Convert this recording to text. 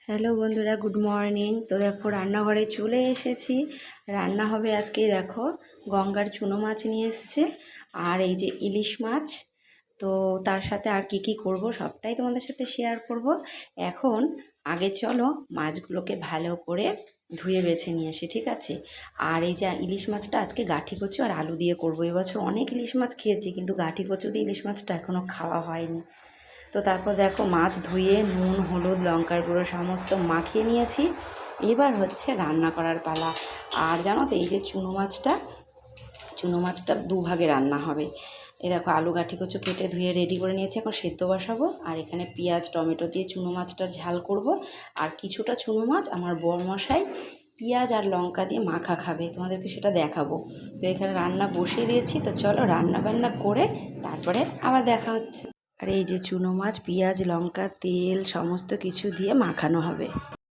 Hello বন্ধুরা, good morning. তো দেখো রান্নাঘরে চলে এসেছি। রান্না হবে আজকে, দেখো গঙ্গার চুনো মাছ নিয়ে এসছে আর এই যে ইলিশ মাছ। তো তার সাথে আর কি করব সবটাই তোমাদের সাথে শেয়ার করব। এখন আগে চলো মাছগুলোকে ভালো করে ধুয়ে বেছে নিয়ে আসি, ঠিক আছে? আর এই যে ইলিশ মাছটা আজকে গাঠি কচু আর আলু দিয়ে করবো। এবছর অনেক ইলিশ মাছ খেয়েছি, কিন্তু গাঠি কচু দিয়ে ইলিশ মাছটা এখনও খাওয়া হয়নি। তো তারপর দেখো মাছ ধুয়ে নুন, হলুদ, লঙ্কার গুঁড়ো সমস্ত মাখিয়ে নিয়েছি। এবার হচ্ছে রান্না করার পালা। আর জানো তো, এই যে চুনো মাছটা দুভাগে রান্না হবে। এই দেখো আলু গাঠি কচু কেটে ধুয়ে রেডি করে নিয়েছি, এখন সেদ্ধ বসাবো। আর এখানে পেঁয়াজ টমেটো দিয়ে চুনো মাছটার ঝাল করব। আর কিছুটা চুনো মাছ আমার বরমশাই পেঁয়াজ আর লঙ্কা দিয়ে মাখা খাবে, তোমাদেরকে সেটা দেখাবো। তো এখানে রান্না বসিয়ে দিয়েছি, তো চলো রান্না বান্না করে তারপরে আবার দেখা হচ্ছে। আর এই যে চুনো মাছ পেঁয়াজ লঙ্কা তেল সমস্ত কিছু দিয়ে মাখানো হবে।